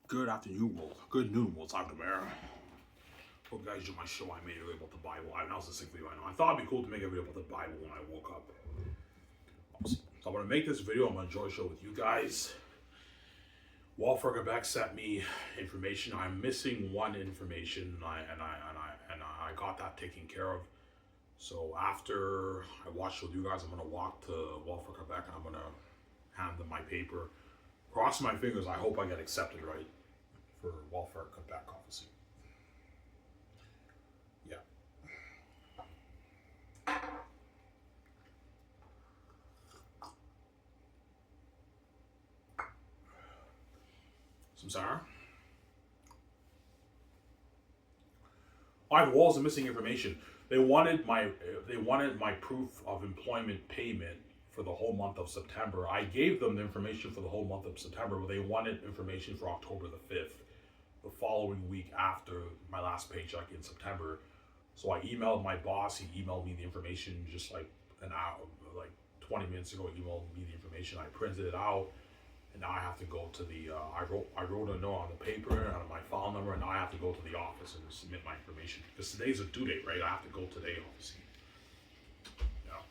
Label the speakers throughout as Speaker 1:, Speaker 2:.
Speaker 1: Good afternoon, world. Good noon, world. Time to bear. Hope you guys enjoyed my show I made earlier about the Bible. I announced a sick video. I know. I thought it'd be cool to make a video about the Bible when I woke up. So I'm gonna make this video. I'm gonna enjoy the show with you guys. Walford Quebec sent me information. I'm missing one information, and I got that taken care of. So after I watch with you guys, I'm gonna walk to Walford Quebec and I'm gonna hand them my paper. Cross my fingers. I hope I get accepted right for Walford Quebec, obviously. Yeah. Some sour. I have walls of missing information. They wanted my proof of employment payment for the whole month of September. I gave them the information for the whole month of September, but they wanted information for October the 5th, the following week after my last paycheck in September. So I emailed my boss. He emailed me the information just like an hour, like 20 minutes ago. He emailed me the information. I printed it out, and now I have to go to the. I wrote a note on the paper and on my file number, and now I have to go to the office and submit my information because today's a due date, right? I have to go today, obviously. Yeah.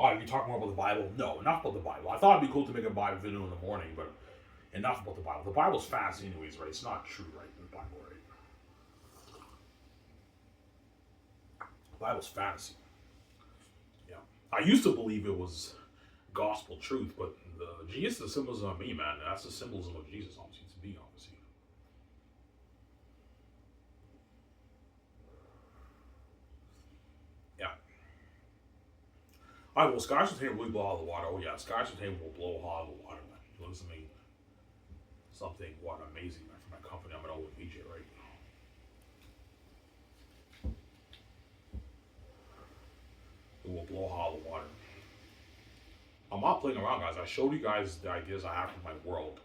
Speaker 1: Oh, you talk more about the Bible? No, enough about the Bible. I thought it'd be cool to make a Bible video in the morning, but enough about the Bible. The Bible's fast anyways, right? It's not true, right? The Bible, right? The Bible's fantasy. Yeah. I used to believe it was gospel truth, but the Jesus, the symbolism of me, man. That's the symbolism of Jesus, obviously, to me, obviously. Yeah. All right, well, skies will will blow out of the water. Oh, yeah, skies will blow out of the water, man. You know, something, what, amazing, man, for my company. I'm an old VJ, right? It will blow out of the water. I'm not playing around, guys. I showed you guys the ideas I have for my world.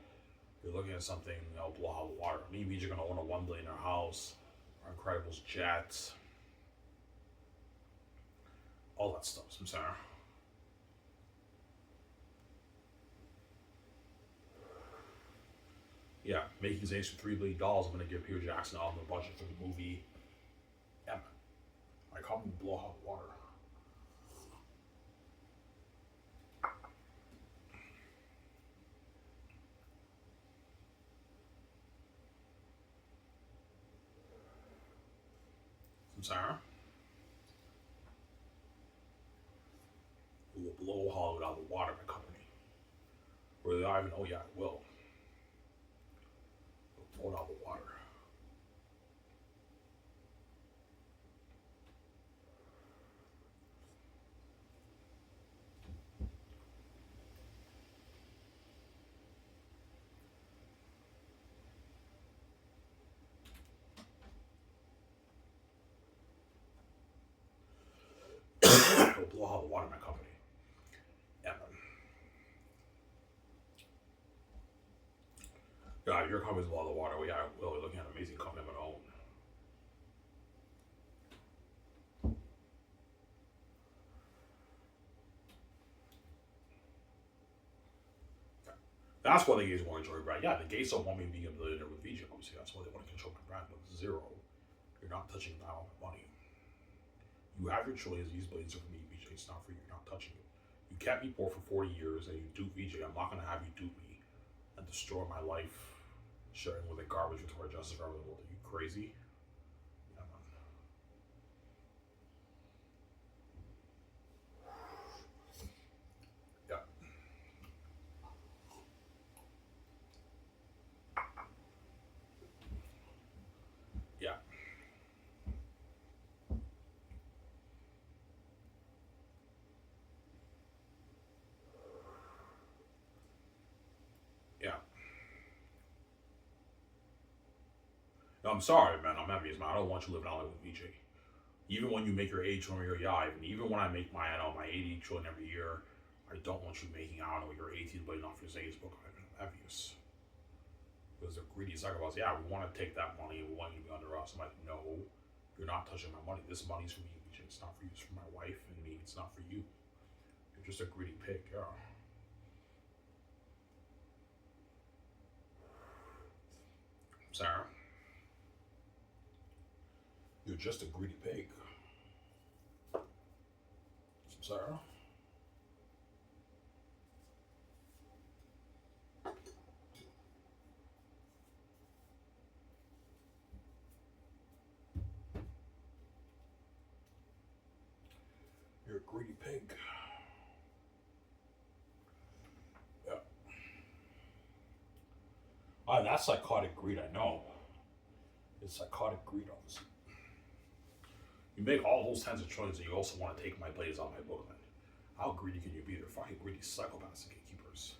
Speaker 1: You're looking at something that'll blow out of the water. Me and VJ are going to own a $1 billion house, our Incredibles jets, all that stuff. Some center. Yeah, making Xanus for $3 billion. I'm going to give Peter Jackson out of the budget for the movie. Yeah, man. My company will blow out the water. Some Sarah. It will blow Hollywood out of the water, my company. Where they are even, oh yeah, it will. It will blow it out of the water. It will blow out of the water, my company. Yeah, man. Yeah, your company's blow out of the water. Oh yeah, it will. We're looking at an amazing company I'm going to own. That's why the gays want to enjoy brand. Yeah, the gays don't want me being a millionaire with VJ. Obviously, that's why they want to control my brand. But zero, you're not touching my money. You have your choice. These blades are for me, VJ. It's not for you. You're not touching it. You kept me poor for 40 years, and you dupe VJ. I'm not gonna have you dupe me and destroy my life, sharing with a garbage retarded justice for the world. Are you crazy? Yeah, man. Yeah, yeah, yeah. No, I'm sorry, man. I'm envious, man. I don't want you living out with VJ. Even when you make your 80 trillion a year, yeah. Even when I make my, I know, my 80 trillion every year, I don't want you making, I don't know, your 18 billion off your Zay's book. I'm envious. Because they're greedy psychopaths. Yeah, we want to take that money and we want you to be under us. I'm like, no, you're not touching my money. This money's for me. It's not for you. It's for my wife and me. It's not for you. You're just a greedy pig. Yeah. Sarah, you're just a greedy pig. Sarah. You're a greedy pig. Yeah. That's psychotic greed, I know. It's psychotic greed, obviously. You make all those kinds of choices, and you also want to take my blades off my boat, man. How greedy can you be? They're fucking greedy psychopaths and gatekeepers.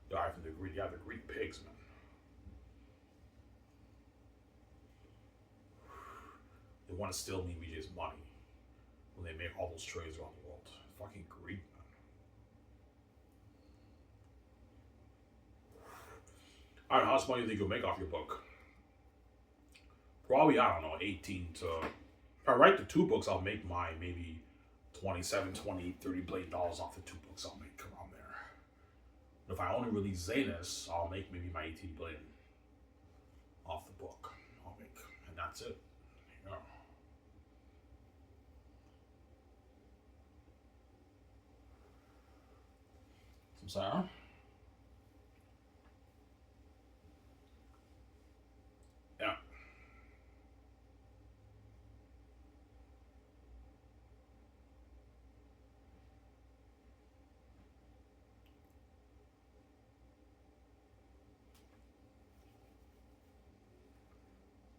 Speaker 1: Yeah, they're greedy. Yeah, they're greedy pigs, man. They want to steal me VJ's money when they make all those trades around the world. Fucking greed, man. All right, how much money do you think you'll make off your book? Probably, I don't know, 18 to... If I write the 2 books, I'll make my maybe 27, 20, $30 billion off the 2 books. I'll make around there. But if I only release Xanus, I'll make maybe my 18 billion off the book. I'll make, and that's it. Yeah. Some Sarah. Yeah.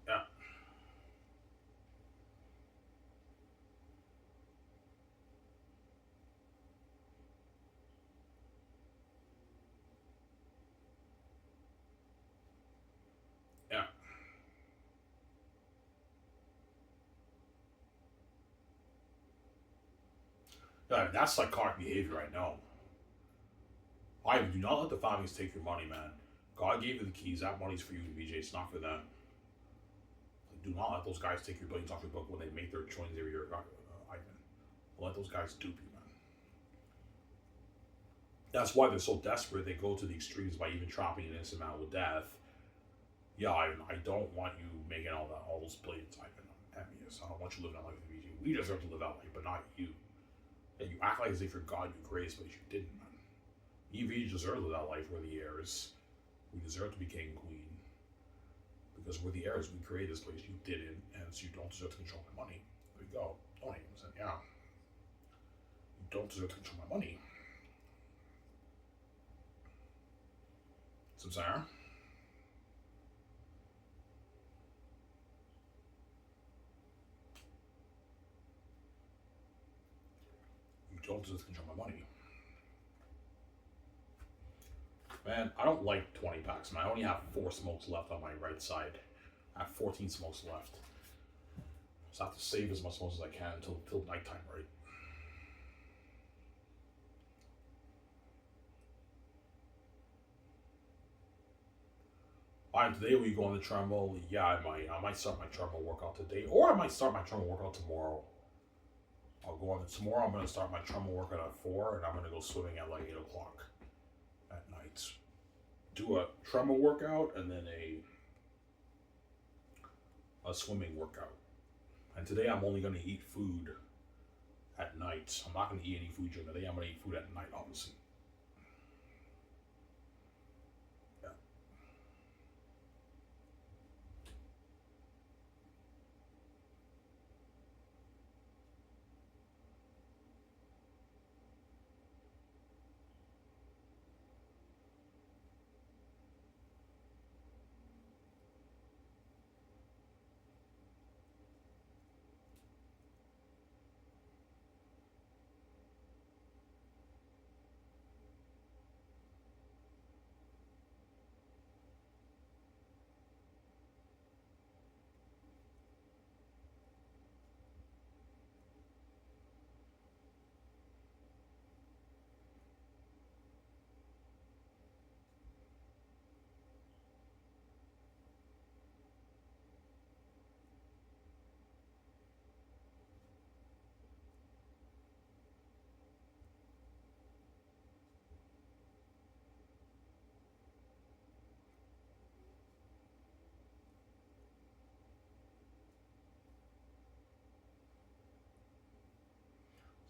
Speaker 1: Yeah. Yeah. Yeah, that's psychotic behavior, I know. I do not let the families take your money, man. God gave you the keys. That money's for you, BJ. It's not for them. Do not let those guys take your billions off your book when they make their choices every year, Ivan. Don't let those guys dupe you, man. That's why they're so desperate. They go to the extremes by even trapping an innocent man with death. Yeah, Ivan, I don't want you making all those billions, Ivan. I'm envious. I don't want you living that life with BJ. We deserve to live that life, but not you. And you act like as if you're God, you grace, but you didn't, man. You deserve to live that life. We're the heirs. We deserve to be king and queen. Because we're the heirs. We created this place. You didn't, and so you don't deserve to control my money. There you go. Don't even say, yeah. You don't deserve to control my money. Samsara? You don't deserve to control my money. Man, I don't like 20 packs, man. I only have 4 smokes left on my right side. I have 14 smokes left. So I have to save as much smokes as I can until nighttime, right? Today we go on the treadmill. Yeah, I might start my treadmill workout today, or I might start my treadmill workout tomorrow. I'll go on tomorrow. I'm gonna start my treadmill workout at 4, and I'm gonna go swimming at like 8 o'clock at night. Do a treadmill workout and then a swimming workout. And today I'm only gonna eat food at night. I'm not gonna eat any food during the day. I'm gonna eat food at night, obviously.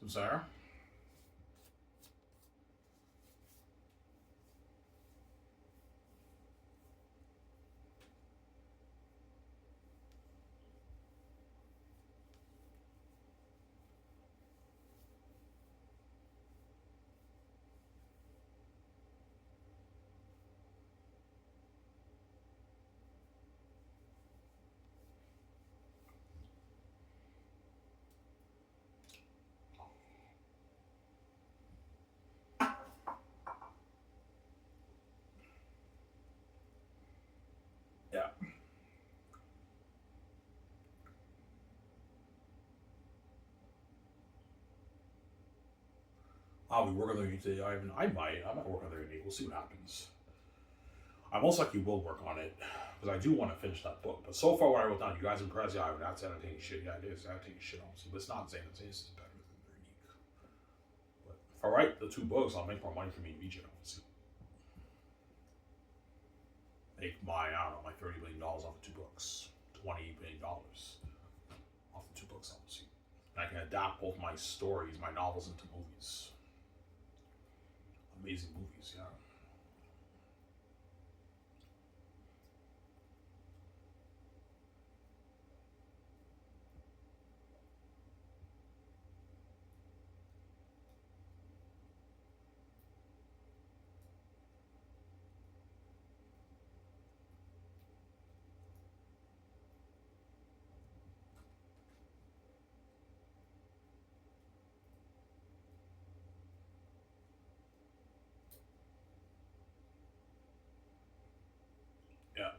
Speaker 1: Sarah? Yeah. I'll be working on it today, Ivan. I might work on it today. We'll see what happens. I most likely will work on it because I do want to finish that book. But so far, what I wrote down, you guys impressed? Yeah, that's entertaining shit. Yeah, it is entertaining shit, honestly. But it's not insane. This is better than unique. But if I write the 2 books, I'll make more money for me and BJ, obviously. Make my, I don't know, my $30 million off the 2 books. $20 million off the 2 books, obviously. And I can adapt both my stories, my novels, into movies. Amazing movies, yeah. Yeah.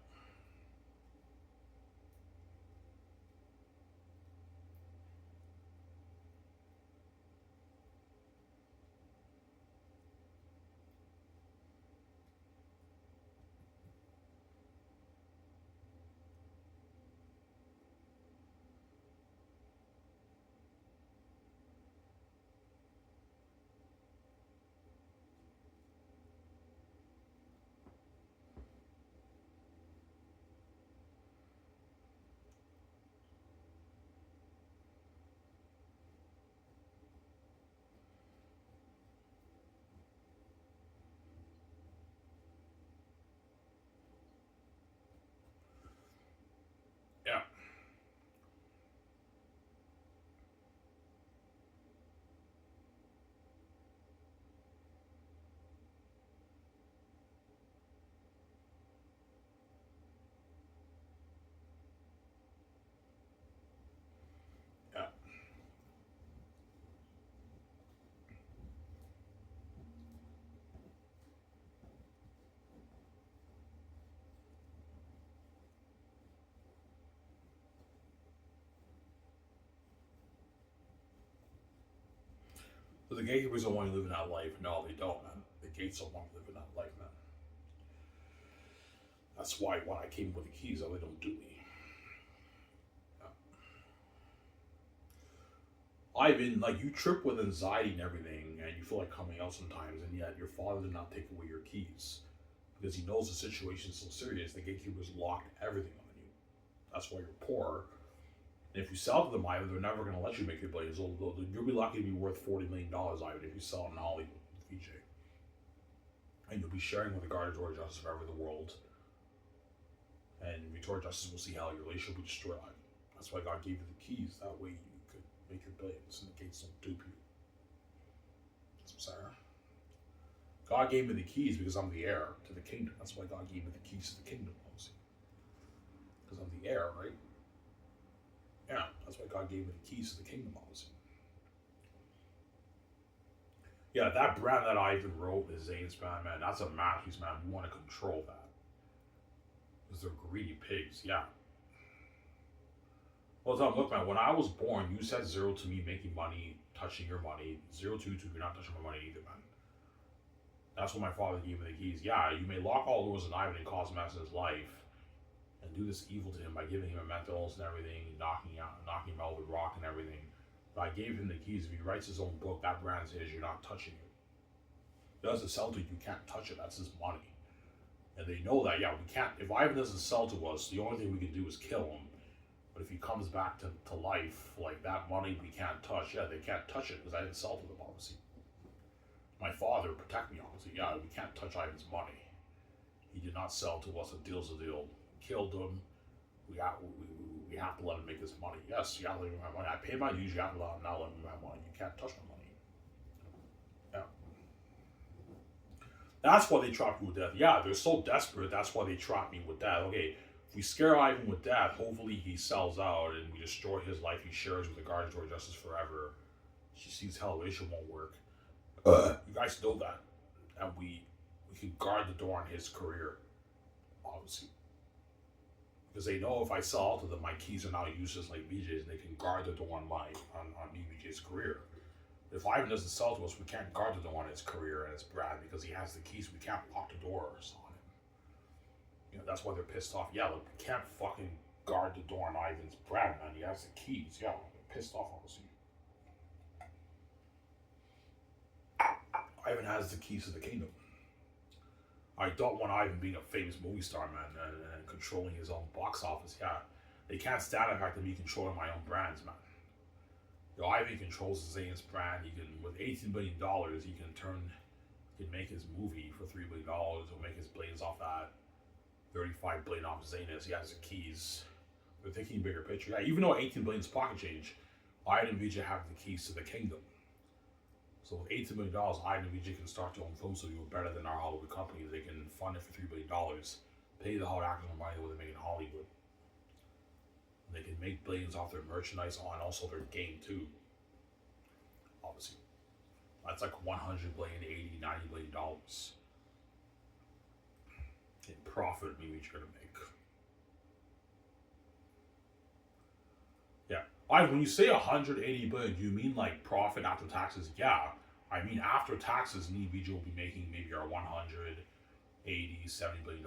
Speaker 1: Yeah. Yeah. So the gatekeepers don't want you living that life. No, they don't, man. The gates don't want you living that life, man. That's why when I came with the keys, they don't do me. Yeah. I've been like you trip with anxiety and everything, and you feel like coming out sometimes, and yet your father did not take away your keys because he knows the situation is so serious. The gatekeepers locked everything on you. That's why you're poor. And if you sell to them, Ivan, they're never going to let you make your billions. You'll be lucky to be worth $40 million, Ivan, if you sell in Hollywood with VJ. And you'll be sharing with the guard of Victoria Justice forever the world. And Victoria Justice will see how your relationship will be destroyed. That's why God gave you the keys. That way you could make your billions and the gates don't dupe you. That's what I'm saying. God gave me the keys because I'm the heir to the kingdom. That's why God gave me the keys to the kingdom, obviously. Because I'm the heir, right? Yeah, that's why God gave me the keys to the kingdom, obviously. Yeah, that brand that Ivan wrote, the Xanus brand, man, that's a masterpiece, man. We want to control that. Because they're greedy pigs, yeah. Well, Tom, look, man, when I was born, you said zero to me making money, touching your money. Zero to you, you're not touching my money either, man. That's when my father gave me the keys. Yeah, you may lock all doors on Ivan and cause mess in his life and do this evil to him by giving him a mental illness and everything, knocking him out with rock and everything. But I gave him the keys. If he writes his own book, that brand's his. You're not touching it. If he doesn't sell to you, you can't touch it. That's his money. And they know that. Yeah, we can't. If Ivan doesn't sell to us, the only thing we can do is kill him. But if he comes back to life, like that money we can't touch, yeah, they can't touch it because I didn't sell to them, obviously. My father protect me, obviously. Yeah, we can't touch Ivan's money. He did not sell to us. A deal's a deal. Killed him. We have to let him make his money. Yes, you have to let him have money. I pay my dues. You have to not let him have money. You can't touch my money. Yeah. That's why they trapped me with death. Yeah, they're so desperate. That's why they trapped me with death. Okay, if we scare Ivan with death, hopefully he sells out and we destroy his life. He shares with the Guardians of Justice forever. She sees television won't work. You guys know that, and we can guard the door on his career, obviously, because they know if I sell out to them, my keys are now useless like VJ's, and they can guard the door on me VJ's career. If Ivan doesn't sell to us, we can't guard the door on his career and his brand because he has the keys. We can't lock the doors on him. You know, that's why they're pissed off. Yeah, look, we can't fucking guard the door on Ivan's brand, man. He has the keys. Yeah, they're pissed off, obviously. Ivan has the keys to the kingdom. I don't want Ivan being a famous movie star, man, and controlling his own box office. Yeah, they can't stand the fact of me controlling my own brands, man. You know, Ivan controls the Xanus brand. He can, with $18 billion, he can make his movie for $3 billion. He'll make his billions off that. $35 billion off Xanus. He has the keys. They're thinking bigger picture. Yeah, even though $18 billion is pocket change, Ivan and Vijay have the keys to the kingdom. So with $18 million, Ivan and Vijay can start their own film studio better than our Hollywood companies. They can fund it for $3 billion, pay the Hollywood actors more money than what they make in Hollywood. They can make billions off their merchandise and also their game too. Obviously. That's like $100 billion, $80, $90 billion in profit maybe you're gonna make. Yeah. When you say $180 billion, do you mean like profit after taxes? Yeah. I mean after taxes, me VJ will be making maybe our $180, $70 billion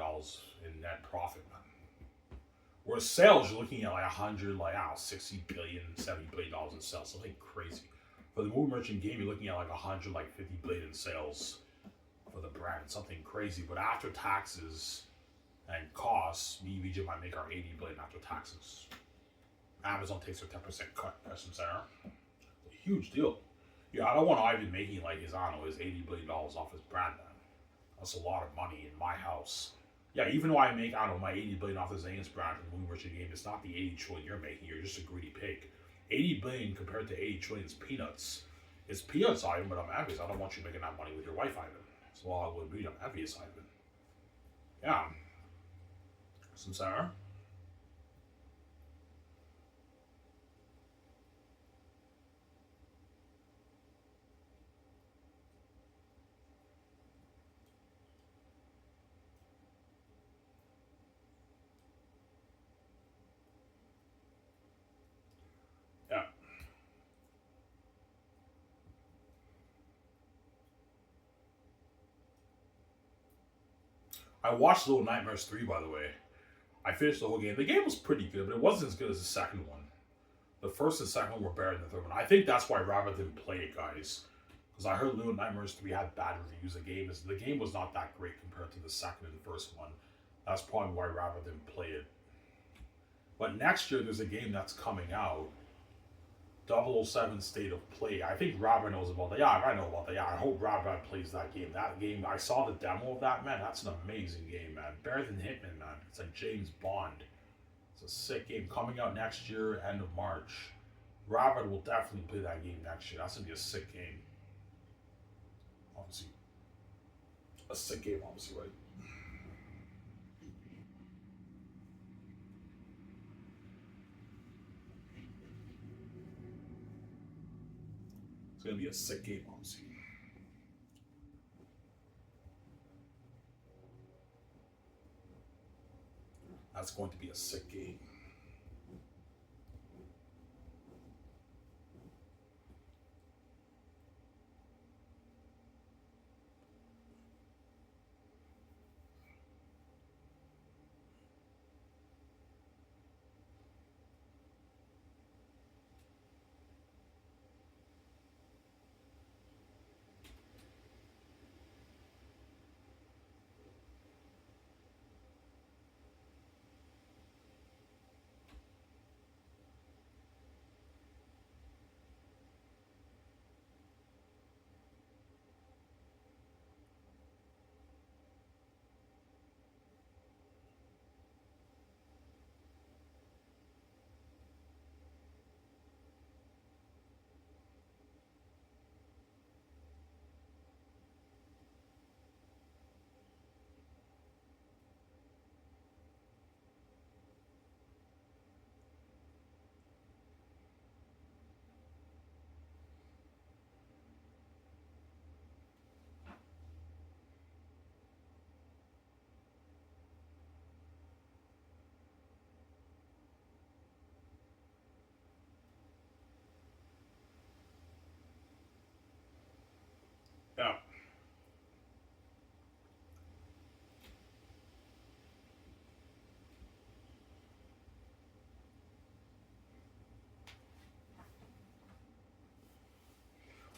Speaker 1: in net profit, man. Whereas sales, you're looking at like 100, like I don't know, 60 billion, $70 billion in sales, something crazy. For the movie merchant game, you're looking at like 100, like 50 billion in sales for the brand, something crazy. But after taxes and costs, me VJ might make our 80 billion after taxes. Amazon takes their 10% cut, Preston Center. It's a huge deal. Yeah, I don't want Ivan making like his, I don't know, his $80 billion off his brand, man. That's a lot of money in my house. Yeah, even though I make, I don't know, my $80 billion off the Xanus brand from the movie merchant game, it's not the 80 trillion you're making. You're just a greedy pig. 80 billion compared to 80 trillion is peanuts. It's peanuts, Ivan, but I'm envious. I don't want you making that money with your wife, Ivan. So I would be, I'm envious, Ivan. Yeah. Sincere. Yeah. I watched Little Nightmares 3, by the way. I finished the whole game. The game was pretty good, but it wasn't as good as the second one. The first and second one were better than the third one. I think that's why Rabbit didn't play it, guys. Because I heard Little Nightmares 3 had bad reviews. The game was not that great compared to the second and the first one. That's probably why Rabbit didn't play it. But next year, there's a game that's coming out. 007 State of Play. I think Rabbit knows about that. Yeah, I know about that. Yeah, I hope Rabbit plays that game. That game, I saw the demo of that, man. That's an amazing game, man. Better than Hitman, man. It's like James Bond. It's a sick game. Coming out next year, end of March. Rabbit will definitely play that game next year. That's going to be a sick game. Obviously. A sick game, obviously, right? It's going to be a sick game, obviously. That's going to be a sick game.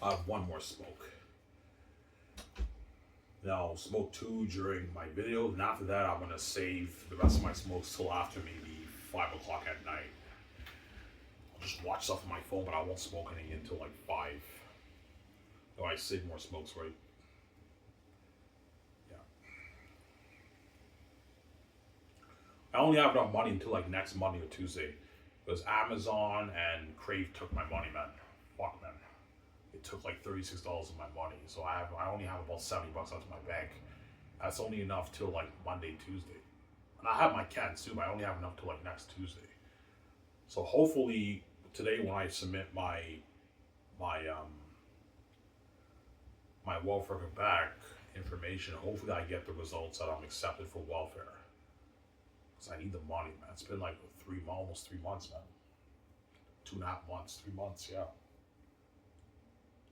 Speaker 1: I have one more smoke. Then I'll smoke 2 during my videos, and after that, I'm gonna save the rest of my smokes till after maybe 5 o'clock at night. I'll just watch stuff on my phone, but I won't smoke anything until like 5. So I save more smokes, right? Yeah. I only have enough money until like next Monday or Tuesday, because Amazon and Crave took my money, man. Fuck, man. It took like $36 of my money, so I only have about $70 left in my bank. That's only enough till like Monday, Tuesday, and I have my cans too, but I only have enough till like next Tuesday. So hopefully today, when I submit my my welfare back information, hopefully I get the results that I'm accepted for welfare, because I need the money, man. It's been like almost 3 months, man. 2.5 months, 3 months, yeah.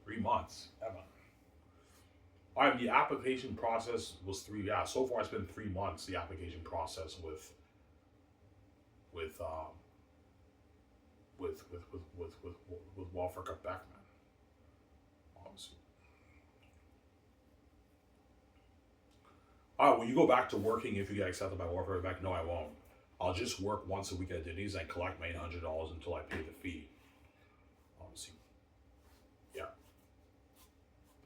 Speaker 1: 3 months, yeah, man. The application process was so far it's been 3 months, the application process with welfare cut back, man. Obviously. Will you go back to working if you get accepted by welfare back? No, I won't. I'll just work once a week at Denny's and collect my $800 until I pay the fee. Obviously. Yeah.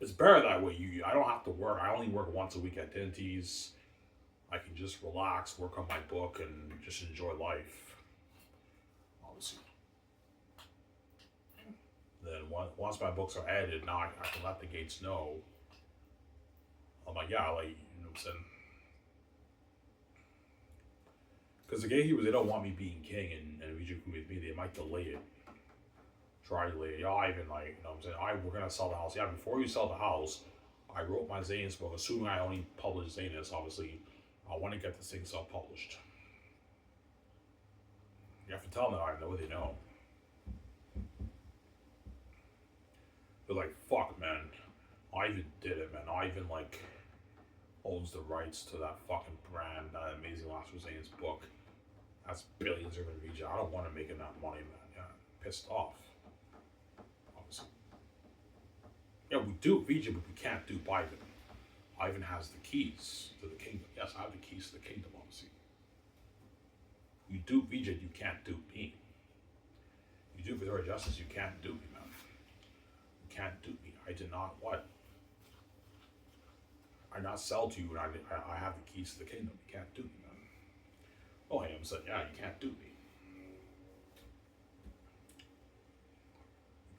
Speaker 1: It's better that way. I don't have to work. I only work once a week at Denny's. I can just relax, work on my book, and just enjoy life. Obviously. Then once my books are edited, now I can let the gates know. I'm like, yeah, like, you know what I'm saying? Because the gatekeepers, they don't want me being king and VJ with me. They might delay it. Try to delay it. Yeah, Ivan, like, you know what I'm saying? We're going to sell the house. Yeah, before you sell the house, I wrote my Xanus book. Assuming I only publish Xanus, obviously, I want to get this thing self-published. You have to tell them that I know what they know. They're like, fuck, man. Ivan did it, man. Ivan, like, owns the rights to that fucking brand, that Amazing Last Xanus book. That's billions of VJ. I don't want to make enough money, man. Yeah, pissed off. Obviously. Yeah, we do VJ, but we can't do Ivan. Ivan has the keys to the kingdom. Yes, I have the keys to the kingdom, obviously. You do VJ, you can't do me. You do Victoria Justice, you can't do me, man. You can't do me. I did not what? I not sell to you, and I have the keys to the kingdom. You can't do me, man. Oh, I am saying, yeah, you can't do me.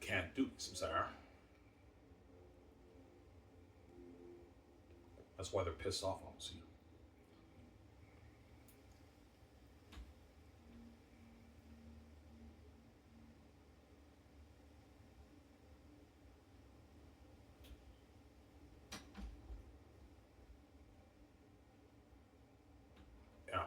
Speaker 1: You can't do me, Samsara. That's why they're pissed off, obviously. Yeah.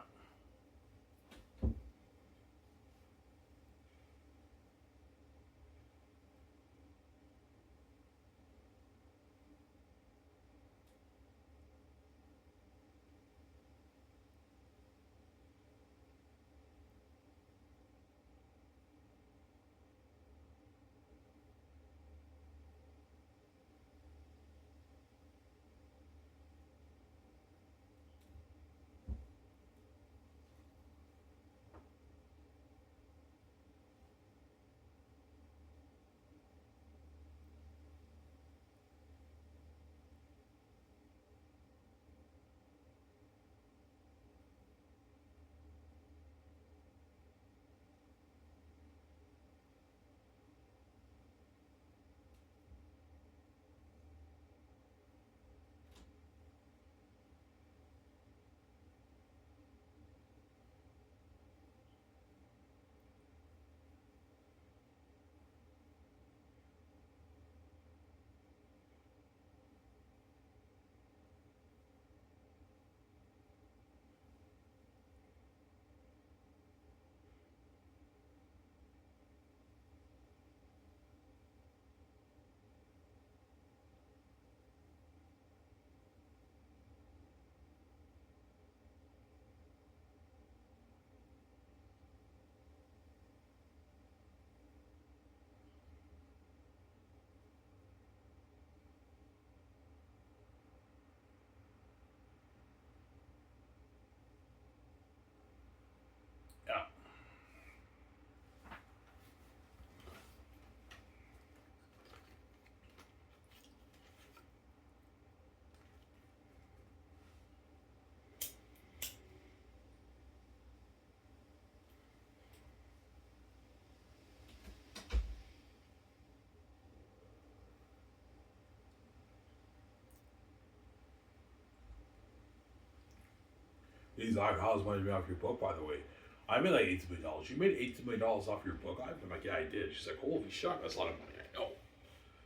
Speaker 1: He's like, how's money made off your book, by the way? I made like $18 million. You made $18 million off your book? I'm like, yeah, I did. She's like, holy shit, that's a lot of money. I know.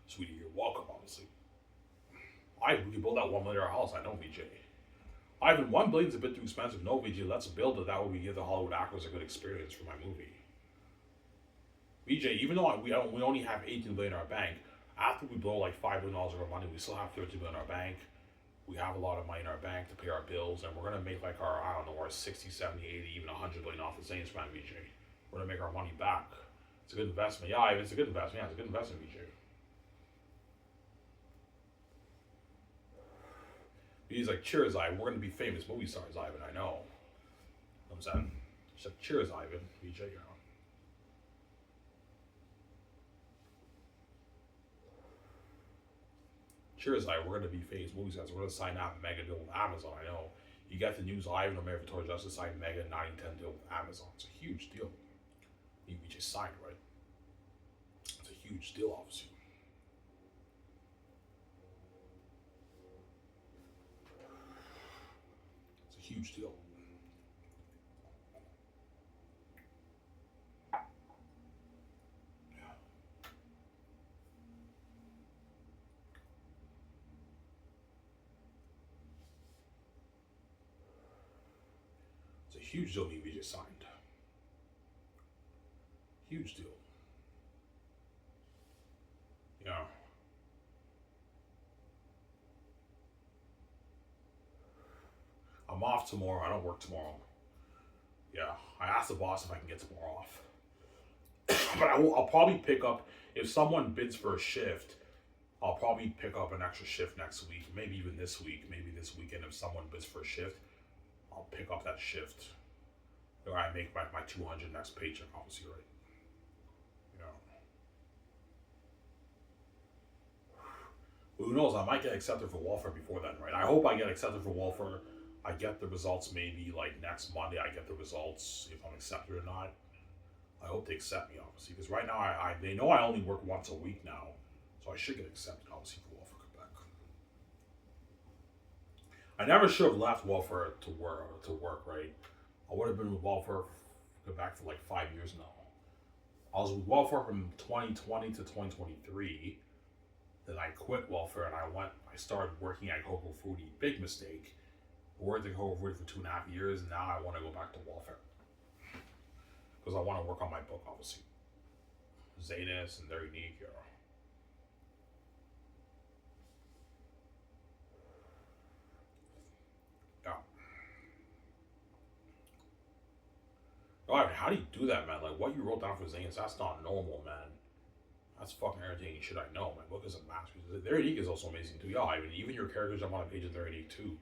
Speaker 1: Sweetie, you're welcome, honestly. We can build that $1 million house. I know, VJ. Ivan, $1 billion a bit too expensive. No, VJ, let's build it. That way we give the Hollywood actors a good experience for my movie. VJ, even though we only have $18 billion in our bank, after we blow like $5 billion of our money, we still have $13 billion in our bank. We have a lot of money in our bank to pay our bills, and we're gonna make like our, I don't know, our 60, 70, 80, even $100 billion off the Xanus man, VJ. We're gonna make our money back. It's a good investment. Yeah, Ivan, it's a good investment. Yeah, it's a good investment, VJ. He's like, cheers, Ivan. We're gonna be famous movie stars, Ivan. I know. I'm saying. She's like, cheers, Ivan. VJ, you know. Cheers, Ivan. We're gonna be famous movie stars. We're gonna sign out mega deal with Amazon. I know. You got the news, Ivan American Tour Justice signed mega 9-10 deal with Amazon. It's a huge deal. We just signed, right? It's a huge deal, obviously. It's a huge deal. It's a huge deal we just signed. Huge deal. Yeah. I'm off tomorrow. I don't work tomorrow. Yeah. I asked the boss if I can get tomorrow off. But I'll probably pick up, if someone bids for a shift, I'll probably pick up an extra shift next week. Maybe even this week. Maybe this weekend if someone bids for a shift, I'll pick up that shift. Or I make my 200 next paycheck, obviously, right? Yeah. Well, who knows? I might get accepted for welfare before then, right? I hope I get accepted for welfare. I get the results maybe like next Monday. I get the results if I'm accepted or not. I hope they accept me, obviously, because right now they know I only work once a week now, so I should get accepted, obviously, for welfare Quebec. I never should have left welfare to work, right? I would have been with welfare Quebec for like 5 years now. I was with welfare from 2020 to 2023. Then I quit welfare and I started working at Coco Foodie. Big mistake. I worked at Coco Foodie for 2.5 years, and now I want to go back to welfare. Because I want to work on my book, obviously. Xanus and they're unique. Yeah. Alright, how do you do that, man? Like, what you wrote down for Xanus, that's not normal, man. That's fucking entertaining shit, I know. My book is a masterpiece. Their Unique is also amazing, too. Yeah, I mean, even your characters jump on a page of Their Unique, too.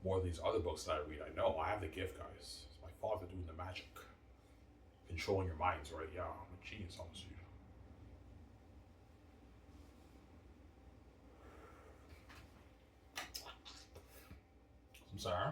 Speaker 1: More of these other books that I read, I know. I have the gift, guys. It's my father doing the magic. Controlling your minds, right? Yeah, I'm a genius, honestly. I'm sorry?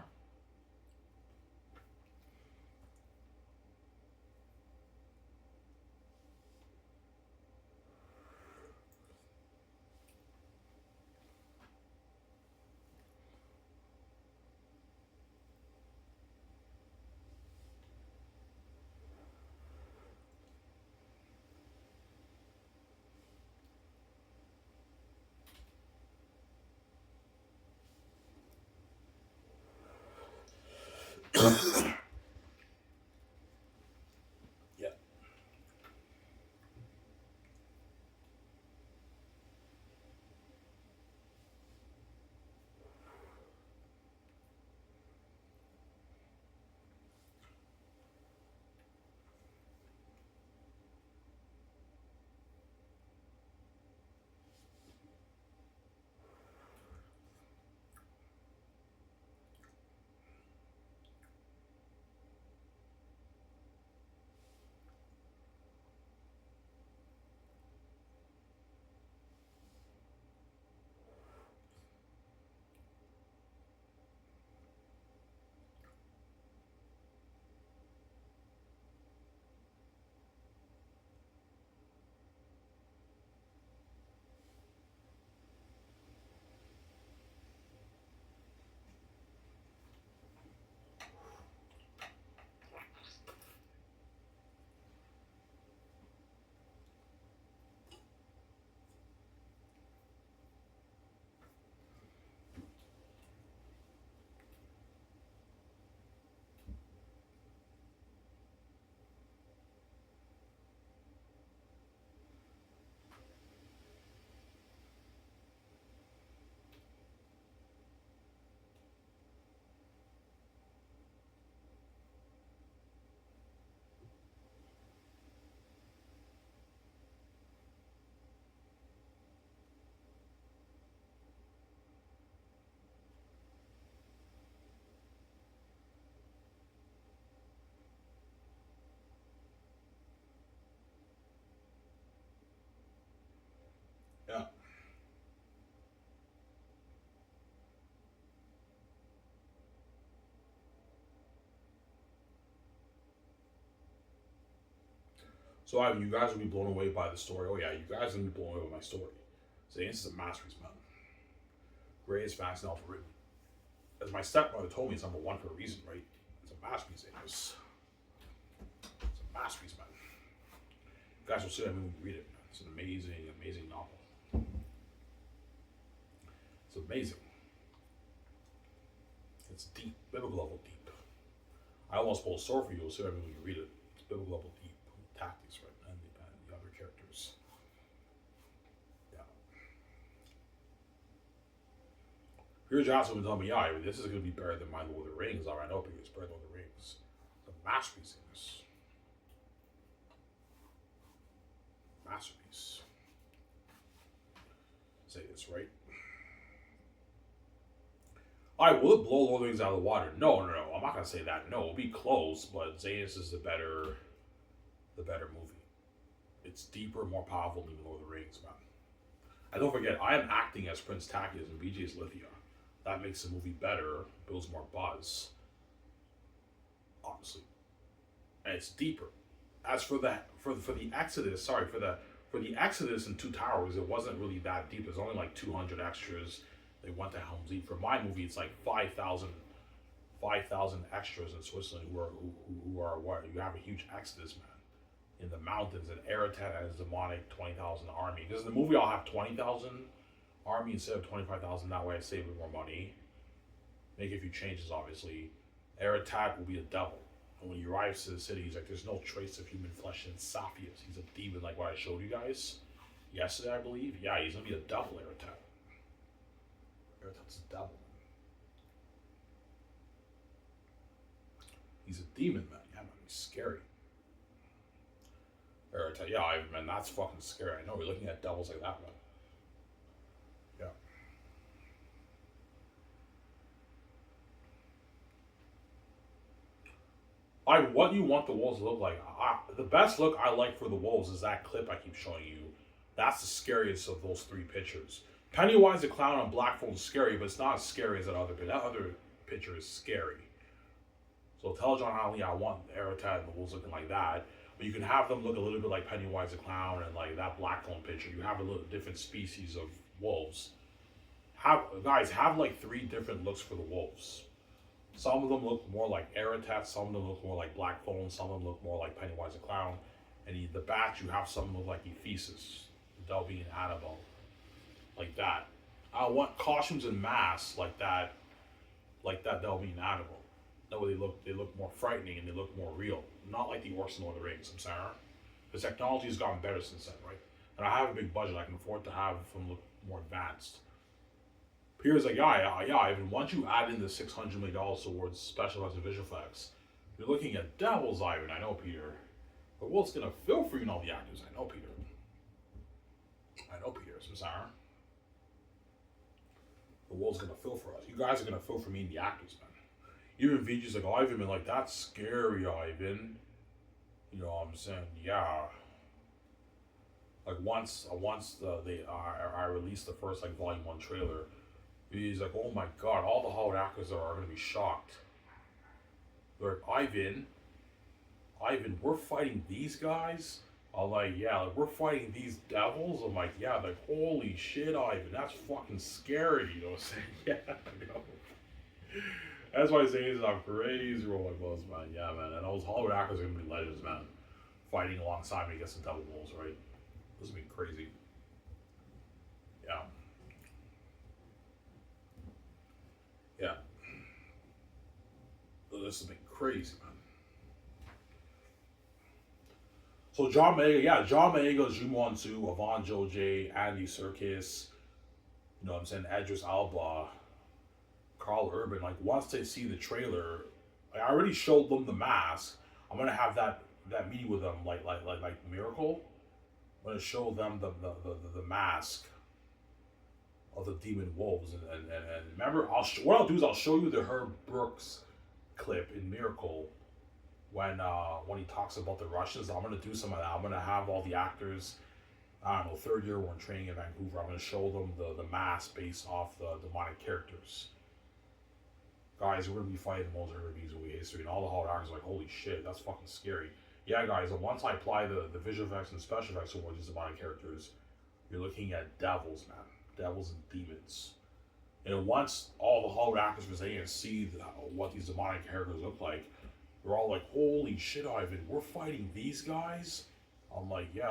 Speaker 1: Yeah. So you guys will be blown away by the story. Oh yeah, you guys will be blown away by my story. Xanus is a masterpiece, man. Greatest fantasy novel written. As my stepmother told me, it's number one for a reason, right? It's a masterpiece, Xanus. It's a masterpiece, man. You guys will see that movie when you read it. It's an amazing, amazing novel. It's amazing. It's deep, biblical level deep. I almost pulled a sword for you. You'll see that when you read it. It's biblical level deep. Tactics, right? And the other characters. Yeah. Peter Johnson would tell me, yeah, this is going to be better than my Lord of the Rings. All right, I know it's better than Lord of the Rings. It's a masterpiece in this. Masterpiece. Say this, right? I will it blow Lord of the Rings out of the water? No. I'm not gonna say that. No, it'll be close, but Xanus is the better movie. It's deeper, more powerful than Lord of the Rings, man. And don't forget, I am acting as Prince Tacitus and BJ is Lithia. That makes the movie better, builds more buzz. Honestly, and it's deeper. As for the Exodus, for the Exodus in Two Towers, it wasn't really that deep. There's only like 200 extras. They went to Helm's Deep. For my movie, it's like 5,000 extras in Switzerland who are what? You have a huge exodus, man, in the mountains, and Eretat has a demonic 20,000 army. Because in the movie, I'll have 20,000 army instead of 25,000. That way, I save a bit more money. Make a few changes, obviously. Eretat will be a devil. And when he arrives to the city, he's like, there's no trace of human flesh in Saphius. He's a demon like what I showed you guys yesterday, I believe. Yeah, he's going to be a devil, Eretat. Eretat's a devil. He's a demon, man. Yeah, man, he's scary. Eretat, yeah, man, that's fucking scary. I know, we're looking at devils like that, man. Yeah. What do you want the wolves to look like? The best look I like for the wolves is that clip I keep showing you. That's the scariest of those three pictures. Pennywise the Clown on Blackphone is scary, but it's not as scary as that other picture. That other picture is scary. So tell John Holly I want Eretat and the wolves looking like that. But you can have them look a little bit like Pennywise the Clown and like that Blackphone picture. You have a little different species of wolves. Have like 3 different looks for the wolves. Some of them look more like Eretat, some of them look more like Blackphone, some of them look more like Pennywise the Clown. And the bats, you have some look like Ephesus, the Delby and Annabelle. Like that. I want costumes and masks like that Delby and Annabelle. That way they look more frightening and they look more real. Not like the orcs in Lord of the Rings, I'm sorry. The technology has gotten better since then, right? And I have a big budget, I can afford to have them look more advanced. Peter's like, yeah, Ivan, once you add in the $600 million towards specialized visual effects, you're looking at devils, Ivan. I know, Peter. But what's gonna fill for you and all the actors? I know, Peter. I'm sorry. The world's gonna fill for us. You guys are gonna fill for me and the actors, man. Even VG's like, oh, Ivan, man, like, that's scary, Ivan. You know what I'm saying? Yeah. Like, once I released the first, like, volume 1 trailer, he's like, oh my god, all the Hollywood actors are gonna be shocked. They're like, Ivan, we're fighting these guys? I'm like, yeah, like, we're fighting these devils? I'm like, yeah, like, holy shit, Ivan, that's fucking scary, you know what I'm saying? Yeah, I know. That's why I say it's a crazy roller coaster, man. Yeah, man, and those Hollywood actors are gonna be legends, man. Fighting alongside me against the devil wolves, right? This is gonna be crazy. Yeah. Yeah. This has been crazy, man. So John Boyega, Jumonsu, Yvonne Joje, Andy Serkis, you know what I'm saying, Idris Elba, Carl Urban, like once they see the trailer, like, I already showed them the mask. I'm gonna have that meeting with them like Miracle. I'm gonna show them the mask of the demon wolves and remember what I'll do is I'll show you the Herb Brooks clip in Miracle when he talks about the Russians. I'm gonna do some of that. I'm gonna have all the actors, I don't know, third year we're in training in Vancouver. I'm gonna show them the mask based off the demonic characters. Guys, we're gonna be fighting the most reviews of history, and all the hard actors are like, holy shit, that's fucking scary. Yeah, guys, and once I apply the visual effects and special effects towards these demonic characters, you're looking at devils, man. Devils and demons. And once all the Hollywood actors for Xanus see what these demonic characters look like, they're all like, holy shit, Ivan, we're fighting these guys? I'm like, yeah,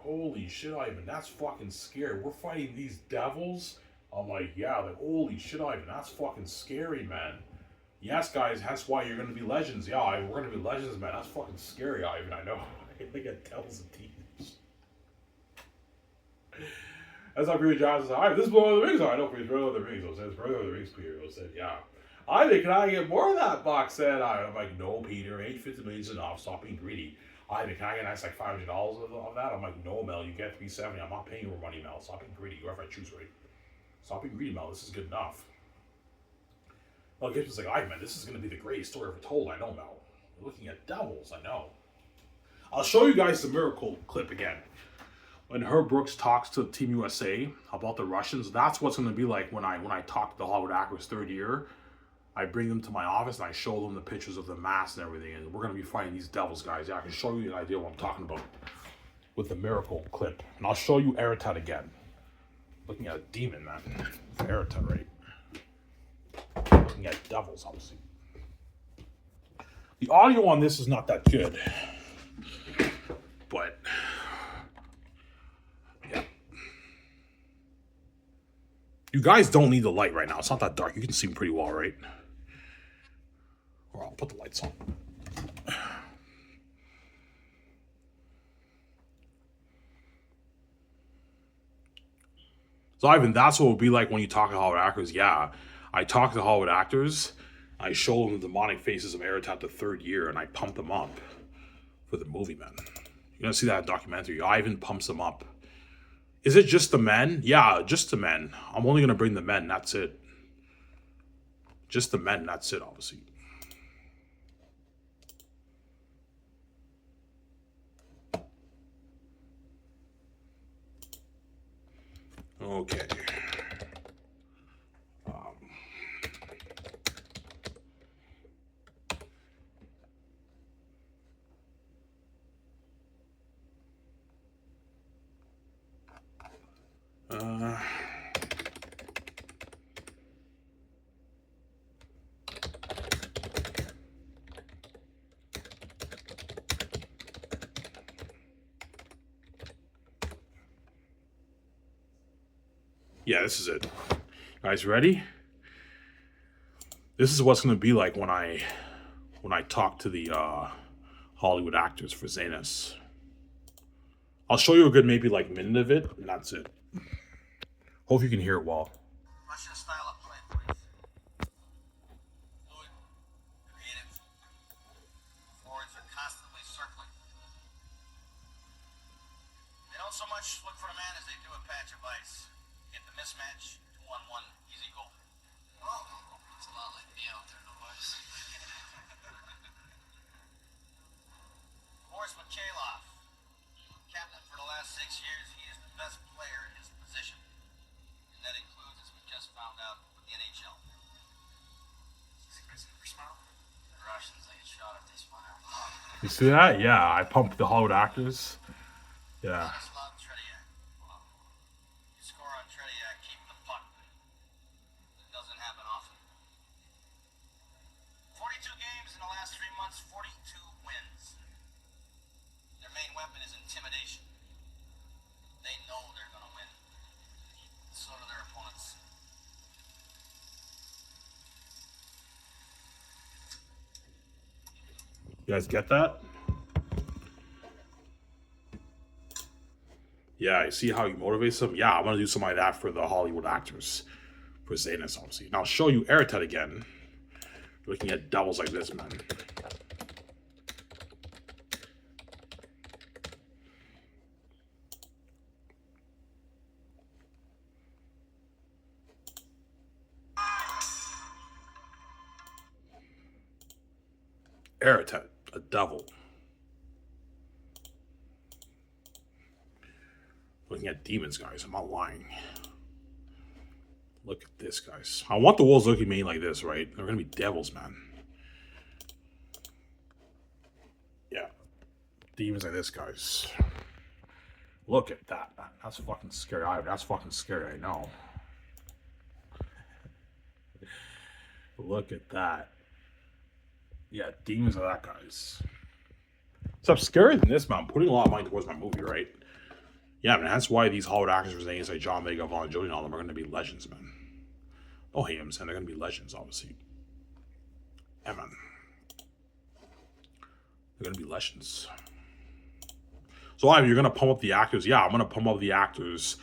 Speaker 1: holy shit, Ivan, that's fucking scary. We're fighting these devils? I'm like, yeah, like, holy shit, Ivan, that's fucking scary, man. Yes, guys, that's why you're going to be legends. Yeah, Ivan, we're going to be legends, man. That's fucking scary, Ivan, I know. They got devils and demons. That's how Peter Johnson said, Ivan, this is Lord of the Rings. I know, Peter's Lord of the Rings. So it's Lord of the Rings, Peter. Said, yeah. Ivan, can I get more of that box set? I'm like, no, Peter, $850 million is enough. Stop being greedy. Ivan, can I get a nice like $500 of that? I'm like, no, Mel, you get $370. I'm not paying your money, Mel. Stop being greedy. Whoever I choose, right? Stop being greedy, Mel. This is good enough. Mel Gibson's like, Ivan, this is going to be the greatest story ever told. I know, Mel. You're looking at devils. I know. I'll show you guys the miracle clip again. When Herb Brooks talks to Team USA about the Russians, that's what's going to be like when I talk to the Hollywood actors third year. I bring them to my office and I show them the pictures of the masks and everything, and we're going to be fighting these devils, guys. Yeah, I can show you an idea what I'm talking about with the miracle clip. And I'll show you Eretat again. Looking at a demon, man. Eretat, right? Looking at devils, obviously. The audio on this is not that good. But yeah. You guys don't need the light right now. It's not that dark. You can see me pretty well, right? Or I'll put the lights on. So Ivan, that's what it would be like when you talk to Hollywood actors. Yeah, I talk to Hollywood actors. I show them the demonic faces of Eretat the third year, and I pump them up for the movie, man. You're gonna see that documentary. Ivan pumps them up. Is it just the men? Yeah, just the men. I'm only gonna bring the men. That's it. Just the men. That's it, obviously. Okay. Yeah, this is it. Guys, ready? This is what's going to be like when I talk to the Hollywood actors for Xanus. I'll show you a good maybe like minute of it, and that's it. Hope you can hear it well.
Speaker 2: Russian style of play, please. Fluid, creative. Forwards are constantly circling. They don't so much look for a man as they do a patch of ice. Get the mismatch, 2-on-1, easy goal. Oh, it's a lot like me out there in the west. Boris Mikhailov, captain for the last 6 years, he is the best player in his position. And that includes, as we just found out, with the NHL. Is Chris ever smile? The Russians, they get shot if they smile.
Speaker 1: You see that? Yeah, I pumped the Hollywood actors. Yeah.
Speaker 2: You score on Tretiak, keep the puck. It doesn't happen often. 42 games in the last 3 months, 42 wins. Their main weapon is intimidation. They know they're going to win. So do their opponents.
Speaker 1: You guys get that? Yeah, you see how he motivates them? Yeah, I'm going to do something like that for the Hollywood actors. For Xanus, obviously. Now I'll show you Eretat again. Looking at devils like this, man. Eretat, a devil. Looking at demons, guys. I'm not lying. Look at this, guys. I want the walls looking at me like this, right? They're going to be devils, man. Yeah. demons like this, guys. Look at that, man. That's fucking scary. That's fucking scary, I know. Look at that. Yeah, demons like that, guys. So I'm scarier than this, man. I'm putting a lot of money towards my movie, right? Yeah, man. That's why these Hollywood actors were saying, like John Vega, Vaughn, Jody, and all them are going to be legends, man. Oh, hey, I'm saying they're going to be legends, obviously. Yeah, man. They're going to be legends. So, Ivan, you're going to pump up the actors. Yeah, I'm going to pump up the actors.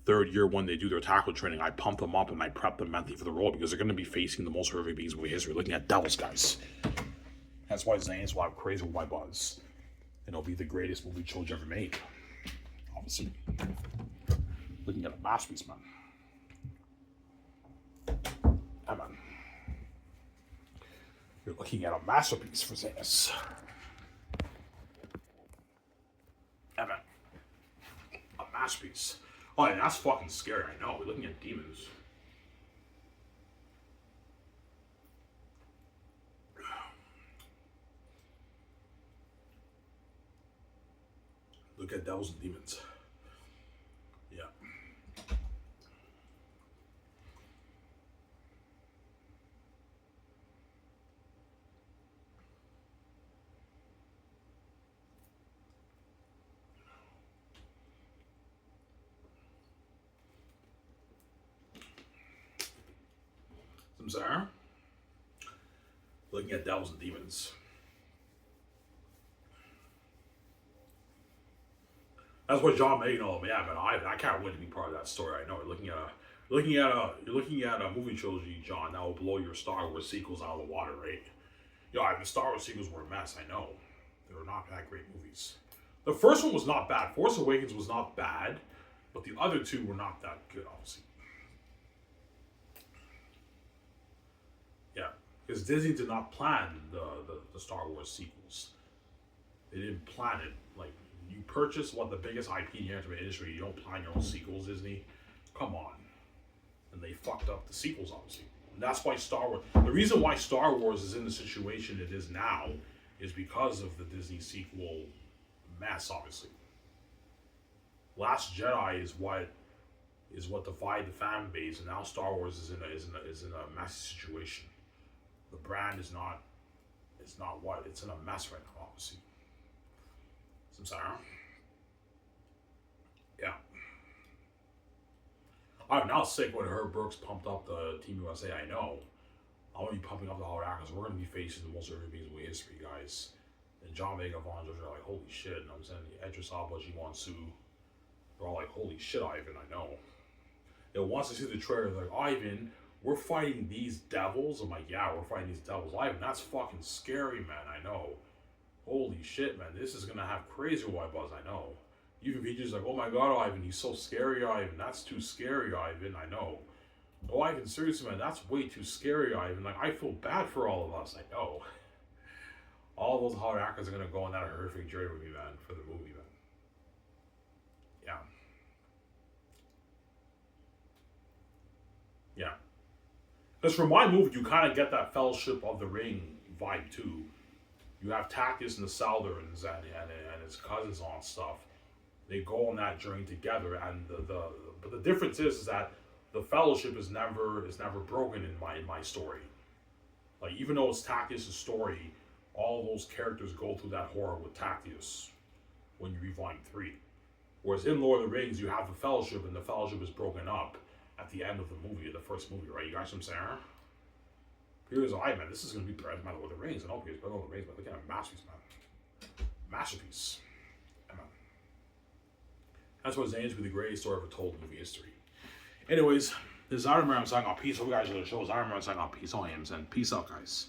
Speaker 1: Third year when they do their tackle training, I pump them up and I prep them mentally for the role because they're going to be facing the most horrific beings in movie history, looking at devils, guys. That's why Xanus, why I'm crazy with my buzz. And it'll be the greatest movie trilogy ever made. Obviously. Looking at a masterpiece, man. Yeah, man. You're looking at a masterpiece for Xanus. Yeah, man. A masterpiece. Oh, and that's fucking scary, I know. We're looking at demons. Look at devils and demons. Yeah. Samsara. Looking at devils and demons. That's what John made all of them. Yeah, man, I can't wait to be part of that story. I know you're looking at a movie trilogy, John, that will blow your Star Wars sequels out of the water, right? The Star Wars sequels were a mess, I know. They were not that great movies. The first one was not bad. Force Awakens was not bad, but the other two were not that good, obviously. Yeah, because Disney did not plan the Star Wars sequels. They didn't plan it. Like, you purchase the biggest IP in the entertainment industry, you don't plan your own sequels, Disney. Come on. And they fucked up the sequels, obviously. And that's why the reason why Star Wars is in the situation it is now is because of the Disney sequel mess, obviously. Last Jedi is what divided the fan base, and now Star Wars is in a messy situation. The brand is not. It's in a mess right now, obviously. Samsara. Yeah. I'm now sick when Herb Brooks pumped up the Team USA. I know. I'm gonna be pumping up the Hollywood actors. We're gonna be facing the most horrific beings in history, guys. And John Vega, Vaughn, George are like, holy shit. And I'm saying Edris Alba, Ji-Won Su. They're all like, holy shit, Ivan. I know. Once I see the trailer, they're like, Ivan, we're fighting these devils. I'm like, yeah, we're fighting these devils. Ivan, that's fucking scary, man. I know. Holy shit, man. This is gonna have crazy white buzz, I know. Even features like, oh my god, Ivan, he's so scary, Ivan. That's too scary, Ivan, I know. Oh, Ivan, seriously, man, that's way too scary, Ivan. Like, I feel bad for all of us, I know. All those hot actors are gonna go on that horrific journey with me, man, for the movie, man. Yeah. Yeah. Because for my movie, you kind of get that Fellowship of the Ring vibe, too. You have Tactus and the Saldarans and his cousins on stuff. They go on that journey together, and but the difference is that the Fellowship is never broken in my story. Like, even though it's Tactus' story, all those characters go through that horror with Tactus when you read Volume 3. Whereas in Lord of the Rings, you have the Fellowship, and the Fellowship is broken up at the end of the movie, the first movie, right? You guys know what I'm saying? Here's man, this is going to be better than Lord of the Rings. I know it's better than Lord of the Rings, but look at a masterpiece, man. Masterpiece. Yeah, man. That's what Xanus will be the greatest story ever told in movie history. Anyways, this is Iron Man signing off. Peace. Hope you guys enjoy the show. Iron Man signing off. Peace. All hands and peace out, guys.